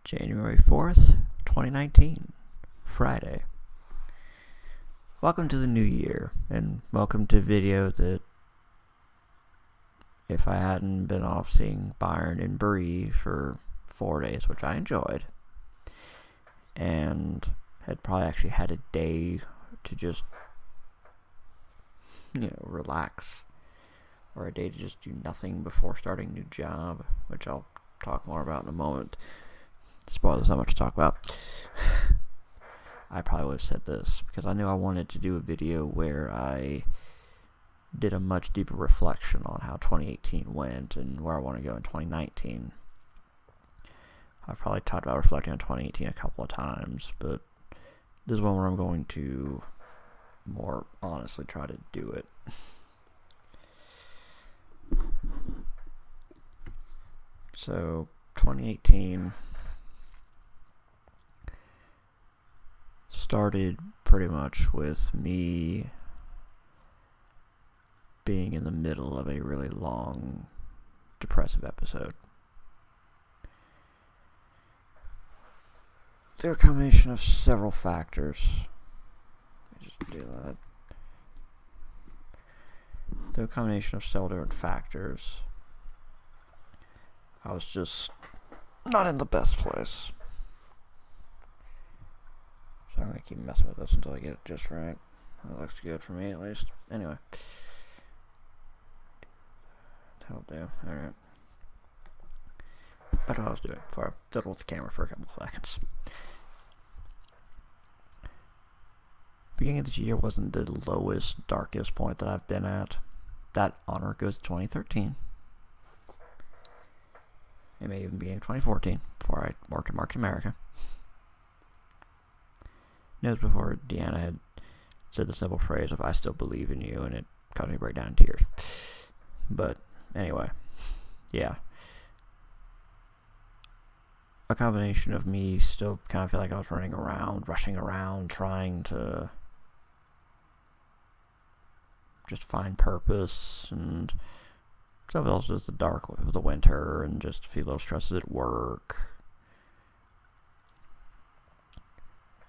January 4th, 2019, Friday. Welcome to the new year, and welcome to a video that, if I hadn't been off seeing Byron and Bree for 4 days, which I enjoyed, and had probably actually had a day to just, relax, or a day to just do nothing before starting a new job, which I'll talk more about in a moment. Spoilers, not much to talk about. I probably would have said this because I knew I wanted to do a video where I did a much deeper reflection on how 2018 went and where I want to go in 2019. I've probably talked about reflecting on 2018 a couple of times, but this is one where I'm going to more honestly try to do it. So, 2018 started pretty much with me being in the middle of a really long, depressive episode. They're a combination of several factors. Let me just do that. They're a combination of several different factors. I was just not in the best place. So I'm going to keep messing with this until I get it just right. That looks good for me, at least. Anyway. That'll do. Alright. I don't know what I was doing before I fiddled with the camera for a couple of seconds. Beginning of this year wasn't the lowest, darkest point that I've been at. That honor goes to 2013. It may even be in 2014, before I worked at Market America. Notes before Deanna had said the simple phrase of "I still believe in you," and it caused me to break down in tears. But anyway, yeah. A combination of me still kind of feel like I was running around, rushing around, trying to just find purpose, and stuff else was the winter, and just a few little stresses at work.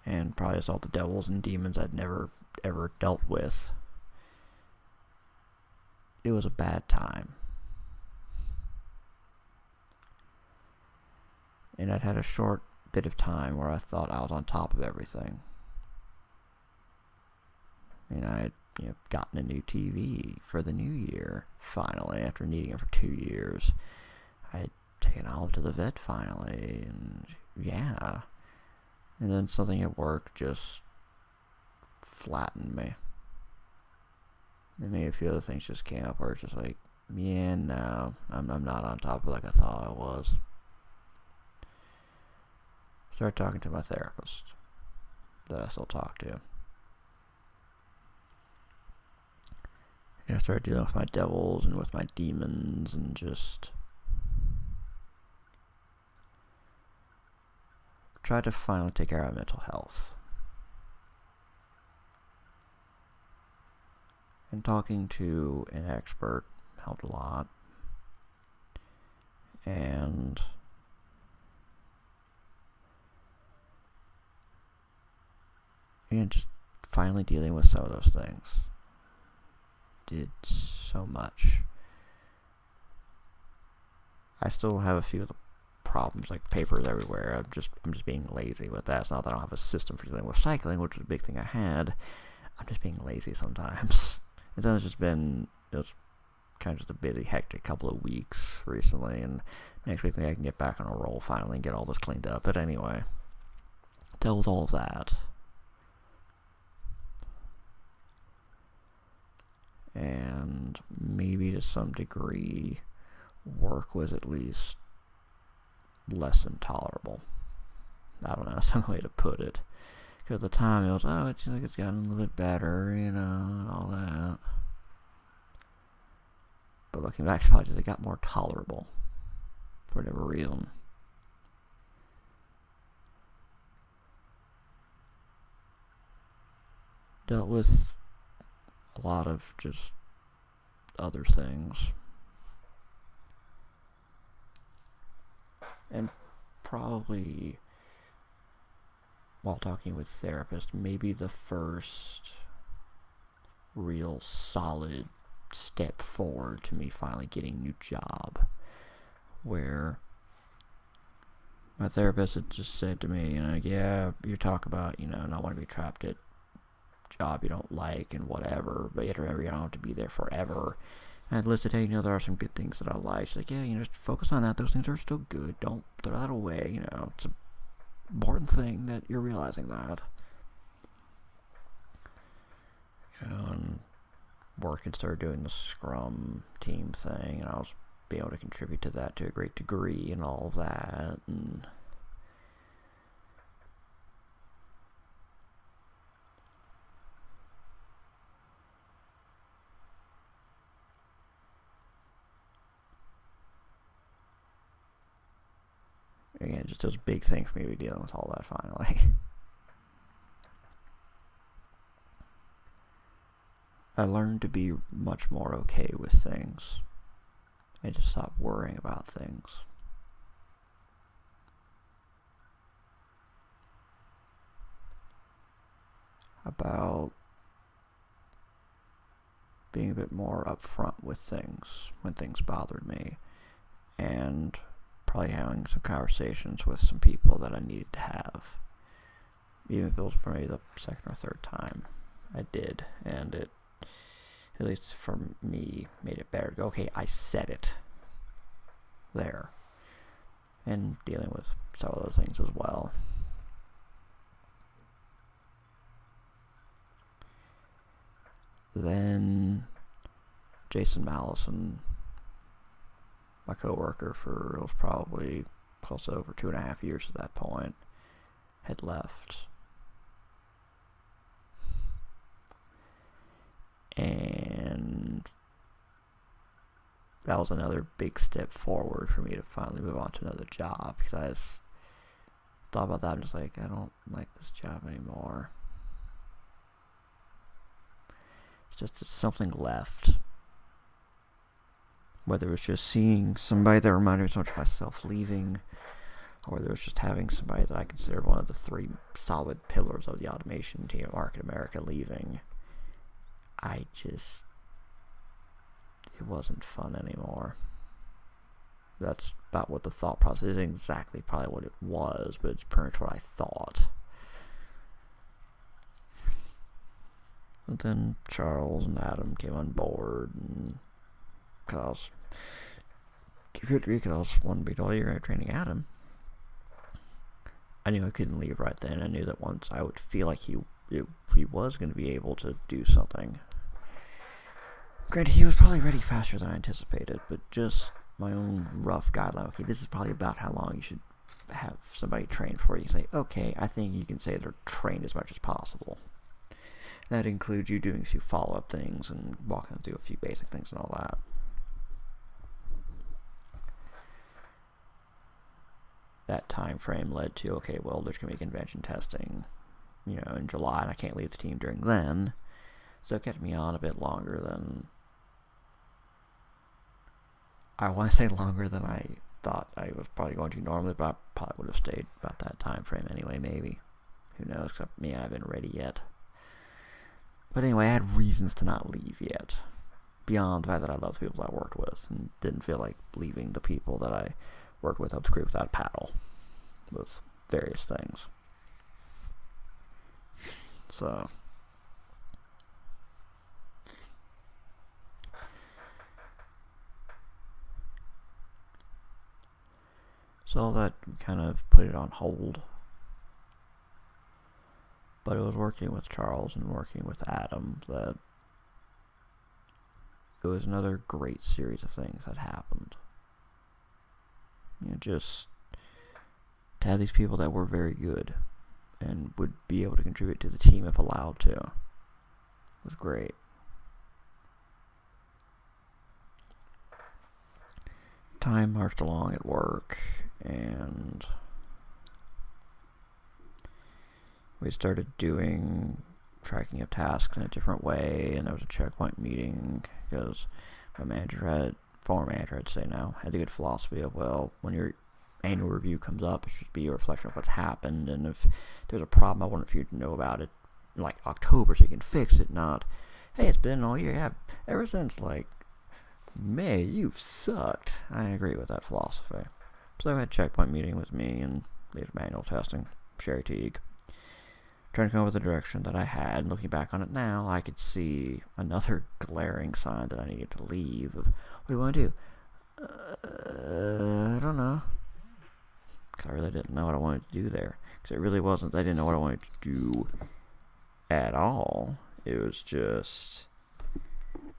And probably just all the devils and demons I'd never, ever dealt with. It was a bad time. And I'd had a short bit of time where I thought I was on top of everything. And I had, gotten a new TV for the new year, finally, after needing it for 2 years. I had taken Olive to the vet, finally, and yeah. And then something at work just flattened me. And maybe a few other things just came up where it's just like, yeah, no, I'm not on top of it like I thought I was. Started talking to my therapist that I still talk to. And I started dealing with my devils and with my demons and just tried to finally take care of my mental health. And talking to an expert helped a lot. And just finally dealing with some of those things did so much. I still have a few of the problems, like papers everywhere. I'm just being lazy with that. It's not that I don't have a system for dealing with cycling, which was a big thing I had. I'm just being lazy sometimes. And then it was kind of just a busy, hectic couple of weeks recently, and next week maybe I can get back on a roll finally and get all this cleaned up. But anyway, dealt with all of that. And maybe to some degree, work was at least less intolerable. I don't know, some way to put it. Because at the time it was, it seems like it's gotten a little bit better, and all that. But looking back, it's probably just it got more tolerable. For whatever reason. Dealt with a lot of just other things. And probably, while talking with therapists, maybe the first real solid step forward to me finally getting a new job, where my therapist had just said to me, yeah, you talk about, not want to be trapped at a job you don't like and whatever, but you have to remember you don't have to be there forever. And I'd listed, hey, there are some good things that I like. She's like, yeah, just focus on that. Those things are still good. Don't throw that away. It's an important thing that you're realizing that. And work had started doing the Scrum team thing, and I was being able to contribute to that to a great degree and all of that. And again, just a big thing for me to be dealing with all that finally. I learned to be much more okay with things and to stop worrying about things. About being a bit more upfront with things when things bothered me, and probably having some conversations with some people that I needed to have. Even if it was probably the second or third time I did, and it, at least for me, made it better to go, okay, I said it there. And dealing with some of those things as well. Then Jason Mallison, my coworker for, it was probably close to over 2.5 years at that point, had left. And that was another big step forward for me to finally move on to another job, because I just thought about that and just like, I don't like this job anymore. It's just something left. Whether it was just seeing somebody that reminded me so much of myself leaving, or whether it was just having somebody that I considered one of the 3 solid pillars of the automation team at Market America leaving, it wasn't fun anymore. That's about what the thought process is. Exactly probably what it was, but it's pretty much what I thought. And then Charles and Adam came on board, and because I was wanting to be told, you're going to be training Adam. I knew I couldn't leave right then. I knew that once I would feel like he was going to be able to do something. Granted, he was probably ready faster than I anticipated, but just my own rough guideline. Okay, this is probably about how long you should have somebody trained for you. You say, okay, I think you can say they're trained as much as possible. That includes you doing a few follow-up things and walking them through a few basic things and all that. That time frame led to, okay, well, there's going to be convention testing, in July, and I can't leave the team during then. So it kept me on a bit longer than, I want to say longer than I thought I was probably going to normally, but I probably would have stayed about that time frame anyway, maybe. Who knows, except me, I haven't ready yet. But anyway, I had reasons to not leave yet, beyond the fact that I loved the people I worked with, and didn't feel like leaving the people that I worked with up the creek without a paddle, with various things. So that kind of put it on hold. But it was working with Charles and working with Adam that it was another great series of things that happened. Just to have these people that were very good and would be able to contribute to the team if allowed to was great. Time marched along at work, and we started doing tracking of tasks in a different way, and there was a checkpoint meeting because my former manager, I'd say now, had the good philosophy of, well, when you're annual review comes up, it should be a reflection of what's happened, and if there's a problem, I want you to know about it in like October so you can fix it, not, hey, it's been all year. Yeah, ever since like May, you've sucked. I agree with that philosophy. So I had a checkpoint meeting with me and lead manual testing, Sherry Teague, trying to come up with a direction that I had. Looking back on it now, I could see another glaring sign that I needed to leave. Of, what do you want to do? I don't know. Because I really didn't know what I wanted to do there. Because it really wasn't, I didn't know what I wanted to do at all. It was just,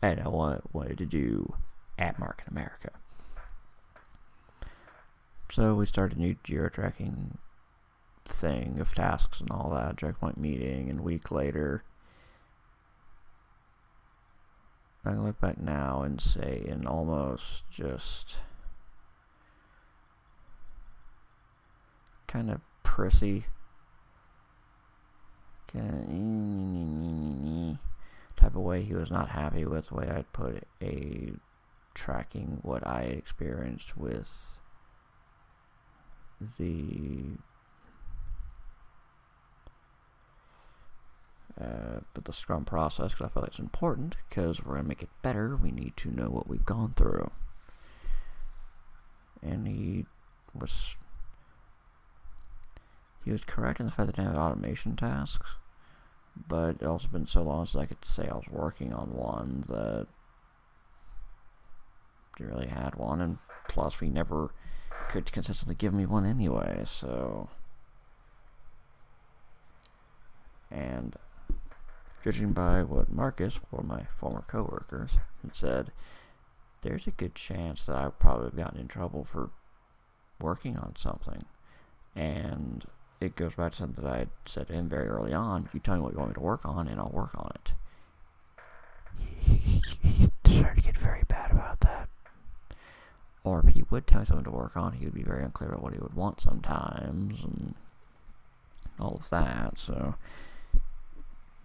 I didn't know what I wanted to do at Market America. So we started a new Jira tracking thing of tasks and all that, checkpoint meeting, and a week later, I can look back now and say, in almost just kind of prissy, kind of type of way, he was not happy with the way I'd put a tracking what I had experienced with the Scrum process, because I feel like it's important, because we're going to make it better, we need to know what we've gone through. And he was correct in the fact that I have automation tasks, but it also been so long since I could say I was working on one that I really had one, and plus we never could consistently give me one anyway, so. And judging by what Marcus, one of my former coworkers, had said, there's a good chance that I've probably gotten in trouble for working on something. And it goes back to something that I had said to him very early on. You tell me what you want me to work on, and I'll work on it. He started to get very bad about that. Or if he would tell me something to work on, he would be very unclear about what he would want sometimes, and all of that, so.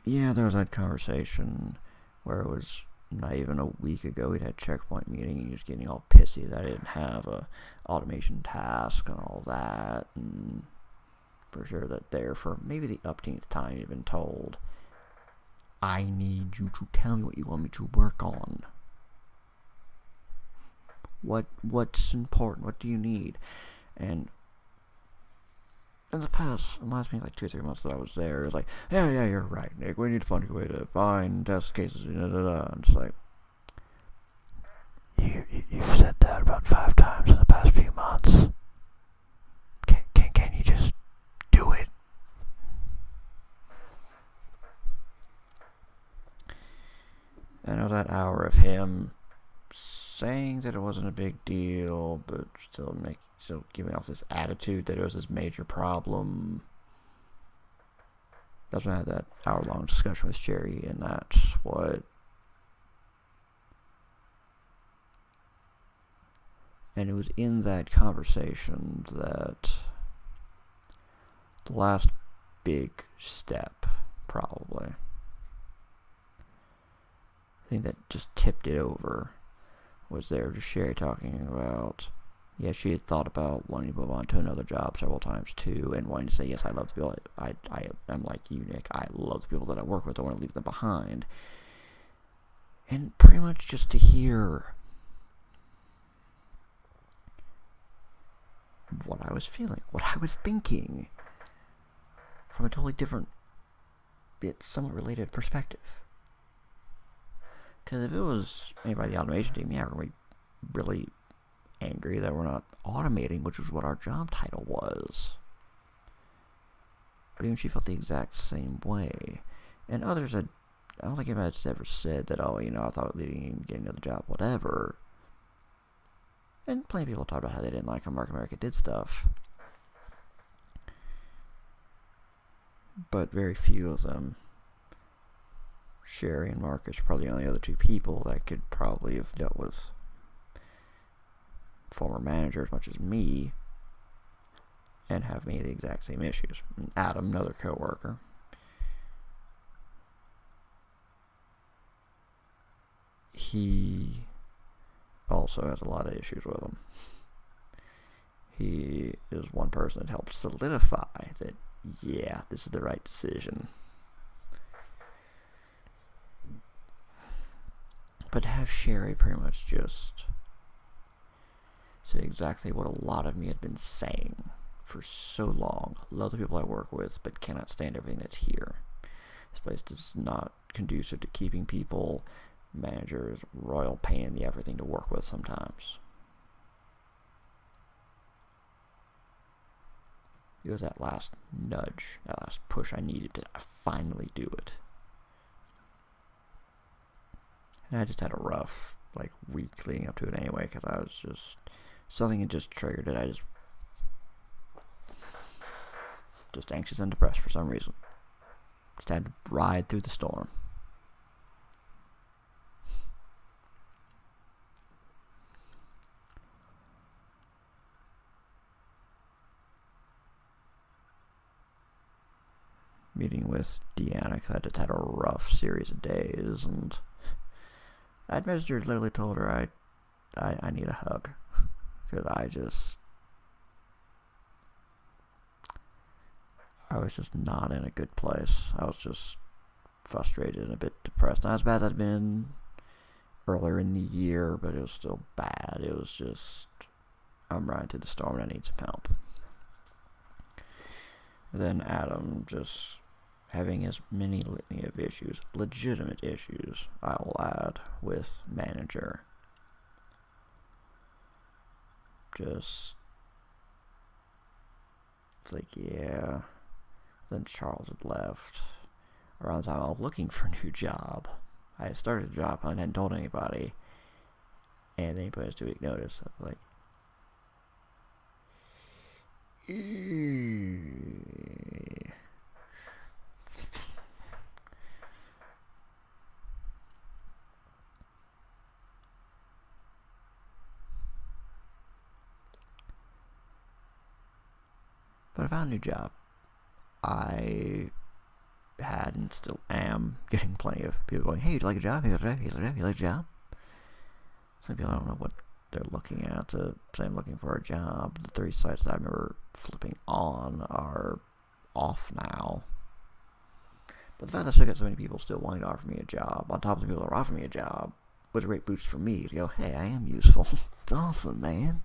Yeah, there was that conversation where it was not even a week ago we'd had a checkpoint meeting, and he was getting all pissy that I didn't have a automation task and all that, and for sure that there, for maybe the upteenth time, you've been told, I need you to tell me what you want me to work on. What's important? What do you need? And in the last maybe like 2 or 3 months that I was there, it was like, yeah, you're right, Nick. We need to find a way to find test cases. I'm just like, you've said that about 5 times in the past few months. Can you just do it? I know that hour of him saying that it wasn't a big deal, but still giving off this attitude that it was this major problem. That's when I had that hour-long discussion with Sherry, and that's what. And it was in that conversation that the last big step, probably, I think that just tipped it over, was there to Sherry talking about, yeah, she had thought about wanting to move on to another job several times too, and wanting to say, yes, I love the people, I am like you, Nick, I love the people that I work with, I want to leave them behind. And pretty much just to hear what I was feeling, what I was thinking, from a totally different, yet somewhat related perspective. Because if it was anybody the automation team, yeah, we're really angry that we're not automating, which was what our job title was. But even she felt the exact same way. And others had, I don't think anybody's ever said that, oh, I thought leaving and getting another job, whatever. And plenty of people talked about how they didn't like how Market America did stuff. But very few of them, Sherry and Marcus, are probably the only other 2 people that could probably have dealt with former manager as much as me and have me the exact same issues. And Adam, another coworker, he also has a lot of issues with him. He is one person that helped solidify that, yeah, this is the right decision. But to have Sherry pretty much just say exactly what a lot of me had been saying for so long. Love the people I work with, but cannot stand everything that's here. This place is not conducive to keeping people. Managers, royal pain in the everything to work with sometimes. It was that last nudge, that last push I needed to finally do it. And I just had a rough, week leading up to it anyway, because I was just, something had just triggered it. I just anxious and depressed for some reason. Just had to ride through the storm. Meeting with Deanna, because I just had a rough series of days, and I'd messaged her, literally told her I need a hug, because I was just not in a good place. I was just frustrated and a bit depressed. Not as bad as I'd been earlier in the year, but it was still bad. It was just, I'm riding through the storm and I need some help. And then Adam just having his mini litany of issues, legitimate issues, I will add, with manager. Just yeah. Then Charles had left around the time I was looking for a new job. I had started a job and hadn't told anybody, and then he put his 2-week notice. I was like, but I found a new job. I had and still am getting plenty of people going, hey, you like a job? You like a job? Some people, I don't know what they're looking at to say I'm looking for a job. The 3 sites that I remember flipping on are off now. But the fact that I still got so many people still wanting to offer me a job, on top of the people that are offering me a job, was a great boost for me to go, hey, I am useful. It's awesome, man.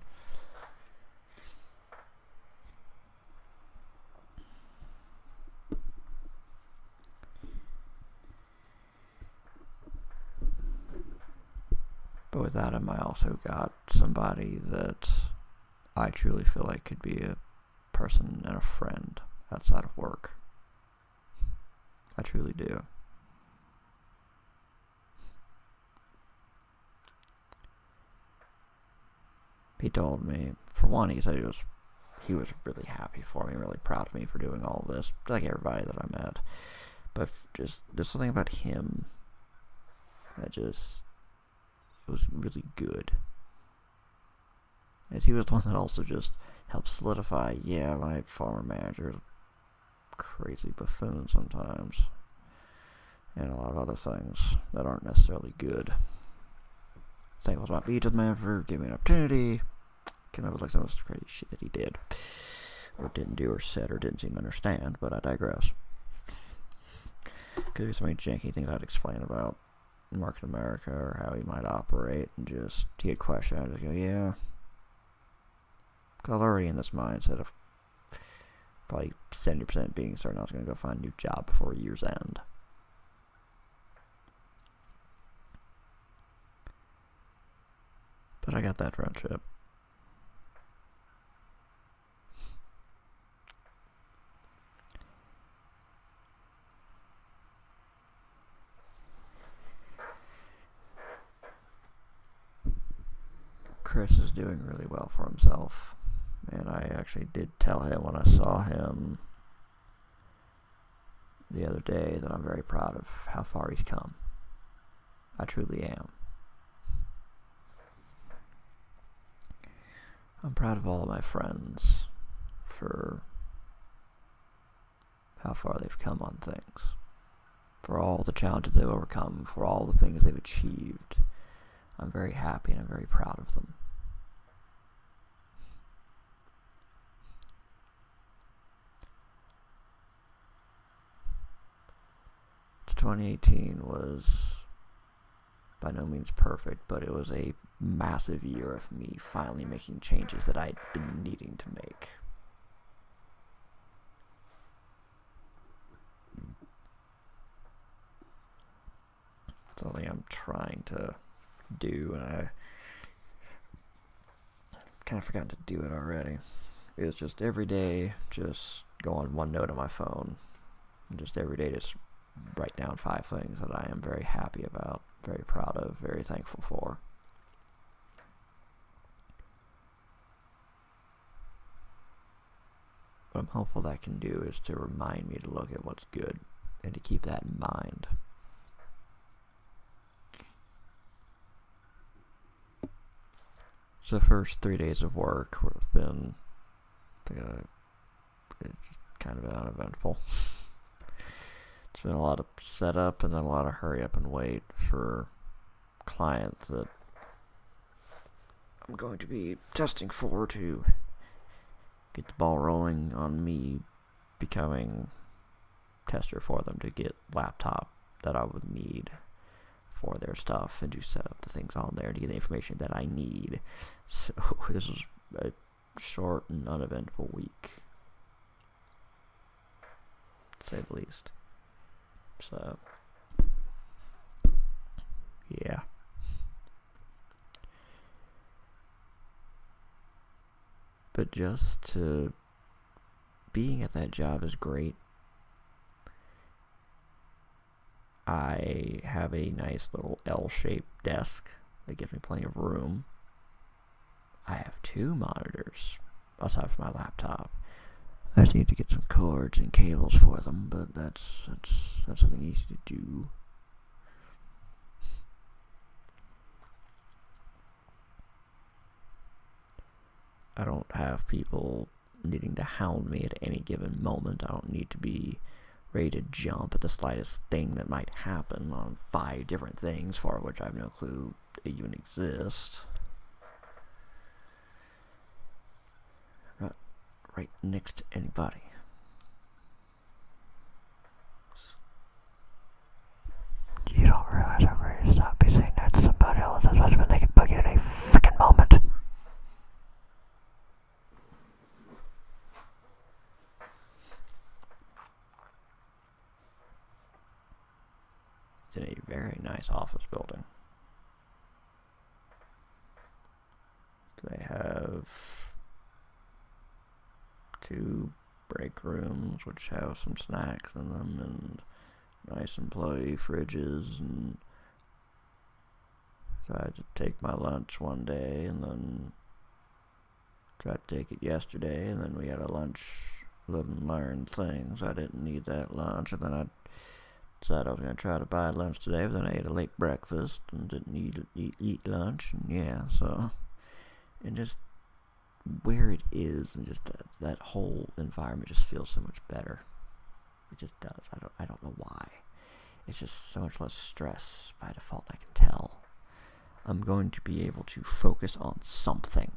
But with Adam, I also got somebody that I truly feel like could be a person and a friend outside of work. I truly do. He told me, for one, he said he was really happy for me, really proud of me for doing all of this, like everybody that I met. But just there's something about him that just was really good. And he was the one that also just helped solidify, yeah, my former manager is a crazy buffoon sometimes. And a lot of other things that aren't necessarily good. Thankful to my Beaton man for giving me an opportunity. Can never like some of this crazy shit that he did. Or didn't do or said or didn't seem to understand, but I digress. Could be so many janky things I'd explain about Market America or how he might operate, and just he had questions. I just go, yeah. Because I was already in this mindset of probably 70% being certain I was going to go find a new job before year's end. But I got that friendship. Chris is doing really well for himself, and I actually did tell him when I saw him the other day that I'm very proud of how far he's come. I truly am. I'm proud of all of my friends for how far they've come on things, for all the challenges they've overcome, for all the things they've achieved. I'm very happy and I'm very proud of them. 2018 was by no means perfect, but it was a massive year of me finally making changes that I'd been needing to make. Something I'm trying to do, and I kind of forgot to do it already. It's just every day, just go on OneNote on my phone, and just every day just write down 5 things that I am very happy about, very proud of, very thankful for. What I'm hopeful that can do is to remind me to look at what's good and to keep that in mind. So the first 3 days of work have been, it's kind of been uneventful. It's been a lot of setup and then a lot of hurry up and wait for clients that I'm going to be testing for to get the ball rolling on me becoming tester for them to get laptop that I would need for their stuff and to set up the things on there to get the information that I need. So this was a short and uneventful week, to say the least. So, yeah. But just to being at that job is great. I have a nice little L-shaped desk that gives me plenty of room. I have 2 monitors aside from my laptop. I just need to get some cords and cables for them, but that's something easy to do. I don't have people needing to hound me at any given moment. I don't need to be ready to jump at the slightest thing that might happen on 5 different things for which I have no clue even exist. I'm not right next to anybody. You don't realize how great it is not be saying that to somebody else, especially when they can bug you at any freaking moment. It's in a very nice office building. They have 2 break rooms which have some snacks in them and nice employee fridges, and so I had to take my lunch one day and then tried to take it yesterday, and then we had a lunch live and learn thing, so I didn't need that lunch, and then I decided I was going to try to buy lunch today, but then I ate a late breakfast and didn't eat lunch, and yeah, so, and just where it is, and just that whole environment just feels so much better. It just does. I don't know why. It's just so much less stress by default, I can tell. I'm going to be able to focus on something.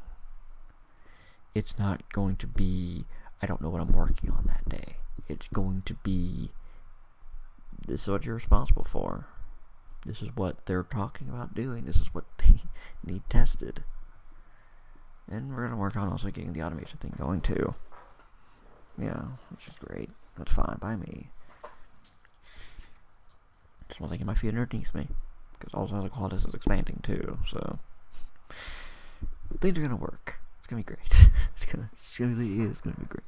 It's not going to be, I don't know what I'm working on that day. It's going to be, this is what you're responsible for. This is what they're talking about doing. This is what they need tested. And we're going to work on also getting the automation thing going too. Yeah, which is great. That's fine by me. Just want to get my feet underneath me. Because also the quality is expanding too, so things are going to work. It's going to be great. It really is going to be great.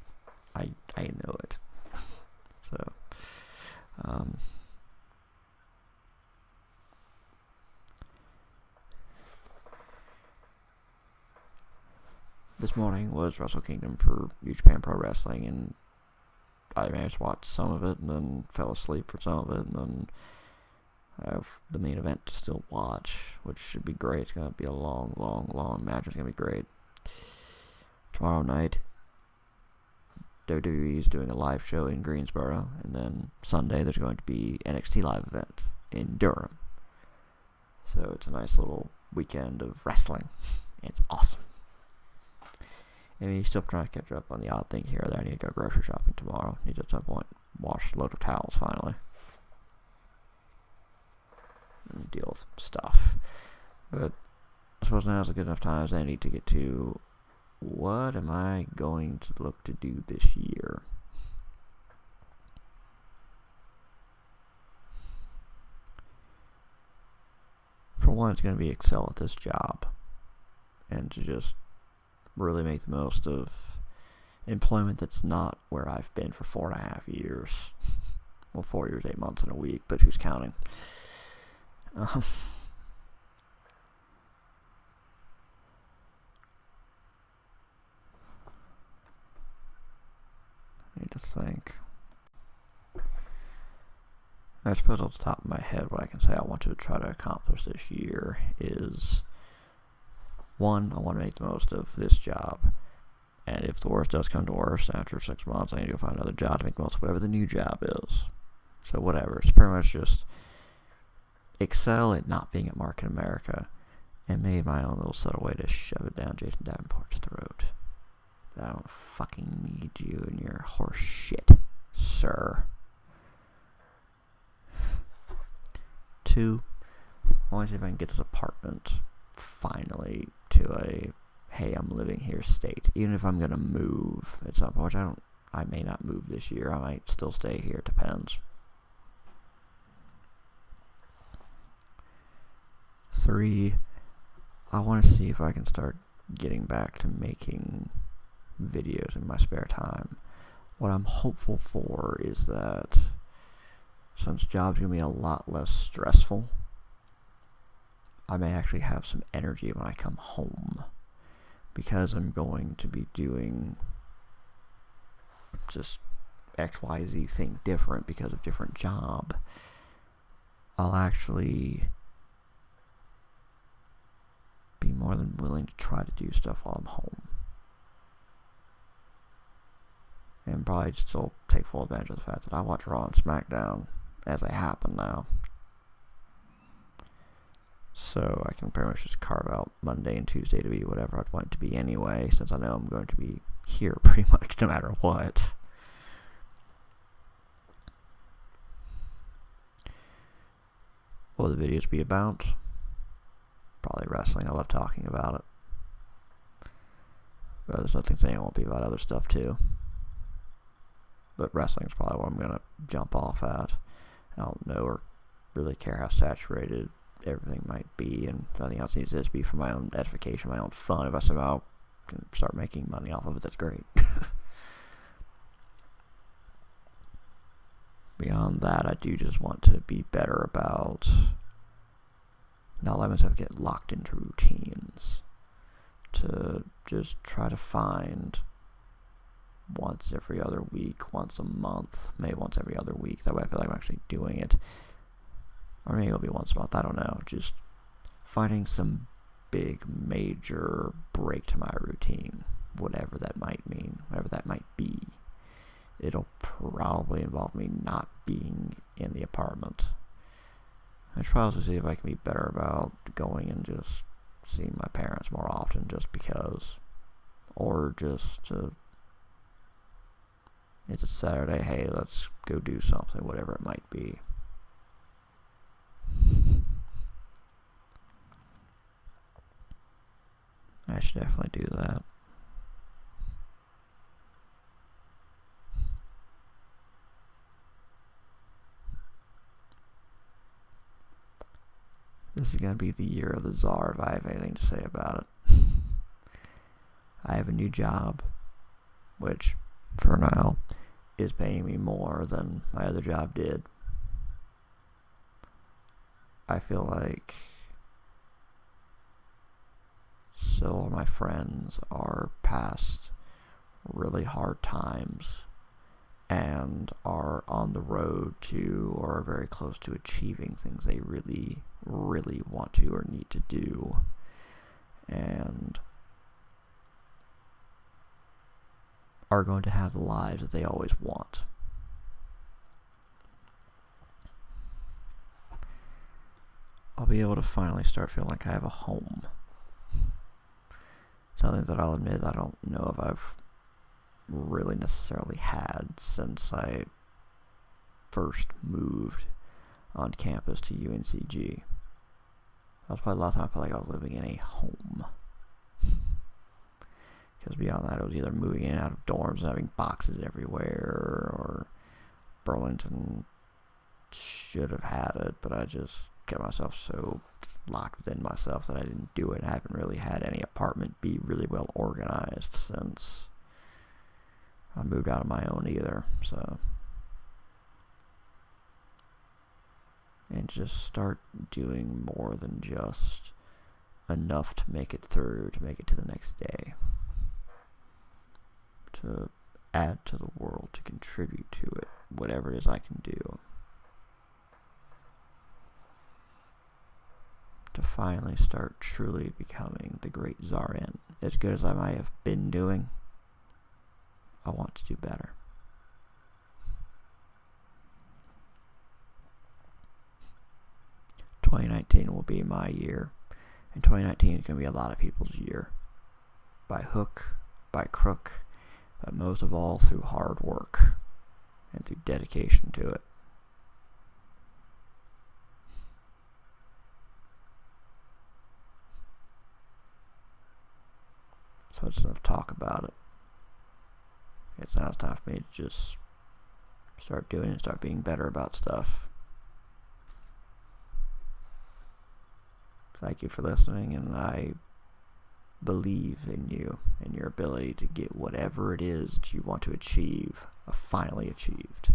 I know it. So, this morning was Wrestle Kingdom for New Japan Pro Wrestling, and I managed to watch some of it and then fell asleep for some of it, and then I have the main event to still watch, which should be great. It's going to be a long, long, long match. It's going to be great. Tomorrow night, WWE is doing a live show in Greensboro, and then Sunday there's going to be NXT live event in Durham. So it's a nice little weekend of wrestling. It's awesome. And we still trying to catch up on the odd thing here or there. I need to go grocery shopping tomorrow. Need to at some point wash a load of towels finally. and deal with stuff. But I suppose now is a good enough time as I need to get to what am I going to look to do this year. For one, it's going to be excel at this job and to just really make the most of employment that's not where I've been for 4.5 years. Well, 4 years, 8 months, and a week, but who's counting? I need to think. I suppose off the top of my head, what I can say I want to try to accomplish this year is, one, I want to make the most of this job. And if the worst does come to worst, after 6 months, I need to go find another job to make the most of whatever the new job is. So whatever. It's pretty much just excel at not being at Market America and made my own little subtle way to shove it down Jason Davenport's throat. I don't fucking need you and your horse shit, sir. 2, I want to see if I can get this apartment finally to a hey, I'm living here state. Even if I'm gonna move at some point, which I may not move this year. I might still stay here. It depends. 3, I want to see if I can start getting back to making videos in my spare time. What I'm hopeful for is that since job's gonna be a lot less stressful, I may actually have some energy when I come home, because I'm going to be doing just XYZ thing different because of different job. I'll actually be more than willing to try to do stuff while I'm home. And probably still take full advantage of the fact that I watch Raw and SmackDown as they happen now. So I can pretty much just carve out Monday and Tuesday to be whatever I'd want it to be anyway, since I know I'm going to be here pretty much no matter what. What will the videos be about? Probably wrestling. I love talking about it. But there's nothing saying it won't be about other stuff too. But wrestling's probably what I'm going to jump off at. I don't know or really care how saturated everything might be, and nothing else needs to be for my own edification, my own fun. If I somehow can start making money off of it, that's great. Beyond that, I do just want to be better about not letting myself get locked into routines. To just try to find once every other week, once a month, maybe once every other week. That way I feel like I'm actually doing it. Or maybe it'll be once a month, I don't know. Just finding some big, major break to my routine. Whatever that might mean, whatever that might be. It'll probably involve me not being in the apartment. I try also to see if I can be better about going and just seeing my parents more often just because. Or just to, it's a Saturday, hey, let's go do something, whatever it might be. I should definitely do that. This is going to be the year of the czar if I have anything to say about it. I have a new job, which, for now, is paying me more than my other job did. I feel like still my friends are past really hard times and are on the road to or are very close to achieving things they really, really want to or need to do. And are going to have the lives that they always want. I'll be able to finally start feeling like I have a home. Something that I'll admit I don't know if I've really necessarily had since I first moved on campus to UNCG. That was probably the last time I felt like I was living in a home. Because beyond that, it was either moving in and out of dorms and having boxes everywhere, or Burlington should have had it, but I just kept myself so locked within myself that I didn't do it. I haven't really had any apartment be really well organized since I moved out of my own either, so. And just start doing more than just enough to make it through, to make it to the next day. To add to the world, to contribute to it, whatever it is I can do. To finally start truly becoming the great Zarian. As good as I might have been doing, I want to do better. "2019 will be my year, and 2019 is going to be a lot of people's year. By hook, by crook, but most of all through hard work and through dedication to it. So it's enough talk about it. It's now time for me to just start doing it, start being better about stuff. Thank you for listening, and I believe in you and your ability to get whatever it is that you want to achieve finally achieved.